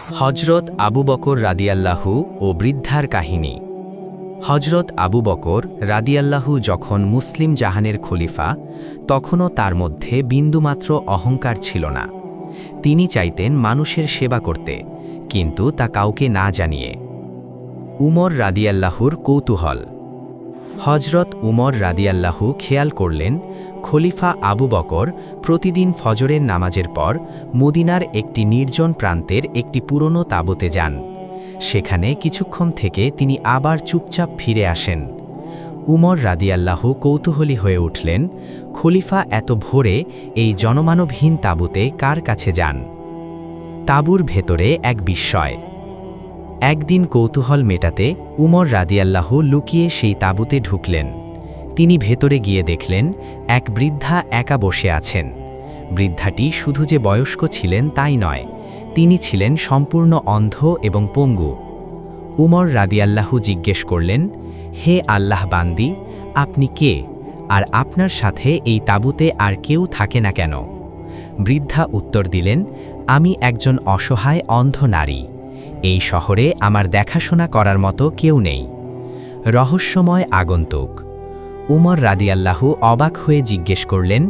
হজরত আবু বকর রাদিয়াল্লাহু ও বৃদ্ধার কাহিনী। হজরত আবু বকর রাদিয়াল্লাহু যখন মুসলিম জাহানের খলিফা, তখনও তার মধ্যে বিন্দুমাত্র অহংকার ছিল না। তিনি চাইতেন মানুষের সেবা করতে, কিন্তু তা কাউকে না জানিয়ে। উমর রাদিয়াল্লাহুর কৌতূহল। হজরত উমর রাদিয়াল্লাহু খেয়াল করলেন, খলিফা আবু বকর প্রতিদিন ফজরের নামাজের পর মদিনার একটি নির্জন প্রান্তের একটি পুরনো তাঁবুতে যান। সেখানে কিছুক্ষণ থেকে তিনি আবার চুপচাপ ফিরে আসেন। উমর রাদিয়াল্লাহু কৌতূহলী হয়ে উঠলেন, খলিফা এত ভোরে এই জনমানবহীন তাঁবুতে কার কাছে যান? তাঁবুর ভেতরে এক বিস্ময়। একদিন কৌতূহল মেটাতে উমর রাদিয়াল্লাহু লুকিয়ে সেই তাঁবুতে ঢুকলেন। তিনি ভেতরে গিয়ে দেখলেন, এক বৃদ্ধা একা বসে আছেন। বৃদ্ধাটি শুধু যে বয়স্ক ছিলেন তাই নয়, তিনি ছিলেন সম্পূর্ণ অন্ধ এবং পঙ্গু। উমর রাদিয়াল্লাহু জিজ্ঞেস করলেন, হে আল্লাহ বান্দি, আপনি কে, আর আপনার সাথে এই তাঁবুতে আর কেউ থাকে না কেন? বৃদ্ধা উত্তর দিলেন, আমি একজন অসহায় অন্ধ নারী। এই শহরে আমার দেখাশোনা করার মতো কেউ নেই। রহস্যময় আগন্তুক। উমর রাদিয়াল্লাহু অবাক হয়ে জিজ্ঞেস করলেন,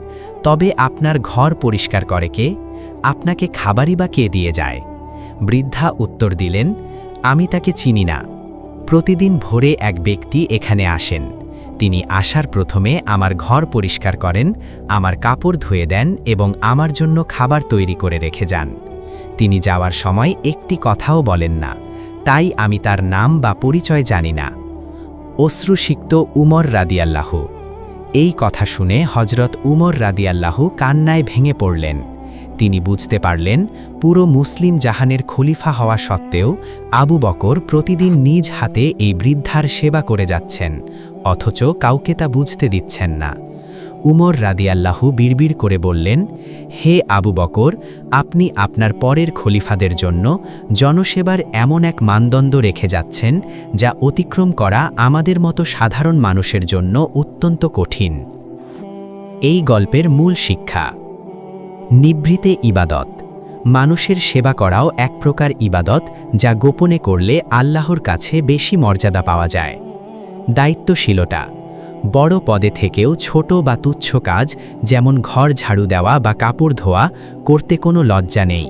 তবে আপনার ঘর পরিষ্কার করে কে? আপনাকে খাবারই বা কে দিয়ে যায়? বৃদ্ধা উত্তর দিলেন, আমি তাকে চিনি না। প্রতিদিন ভোরে এক ব্যক্তি এখানে আসেন। তিনি আসার প্রথমে আমার ঘর পরিষ্কার করেন, আমার কাপড় ধুয়ে দেন এবং আমার জন্য খাবার তৈরি করে রেখে যান। তিনি যাওয়ার সময় একটি কথাও বলেন না, তাই আমি তার নাম বা পরিচয় জানি না। অশ্রুসিক্ত উমর রাদিয়াল্লাহু। এই কথা শুনে হজরত উমর রাদিয়াল্লাহু কান্নায় ভেঙে পড়লেন। তিনি বুঝতে পারলেন, পুরো মুসলিম জাহানের খলিফা হওয়া সত্ত্বেও আবু বকর প্রতিদিন নিজ হাতে এই বৃদ্ধার সেবা করে যাচ্ছেন, অথচ কাউকে তা বুঝতে দিচ্ছেন না। উমর রাদিয়াল্লাহু বিড়বিড় করে বললেন, হে আবু বকর, আপনি আপনার পরের খলিফাদের জন্য জনসেবার এমন এক মানদণ্ড রেখে যাচ্ছেন, যা অতিক্রম করা আমাদের মতো সাধারণ মানুষের জন্য অত্যন্ত কঠিন। এই গল্পের মূল শিক্ষা: নিভৃতে ইবাদত। মানুষের সেবা করাও এক প্রকার ইবাদত, যা গোপনে করলে আল্লাহর কাছে বেশি মর্যাদা পাওয়া যায়। দায়িত্বশীলতা। বড় পদে থেকেও ছোট বা তুচ্ছ কাজ, যেমন ঘর ঝাড়ু দেওয়া বা কাপড় ধোয়া, করতে কোনো লজ্জা নেই।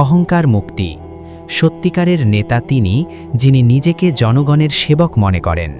অহংকার মুক্তি। সত্যিকারের নেতা তিনি, যিনি নিজেকে জনগণের সেবক মনে করেন।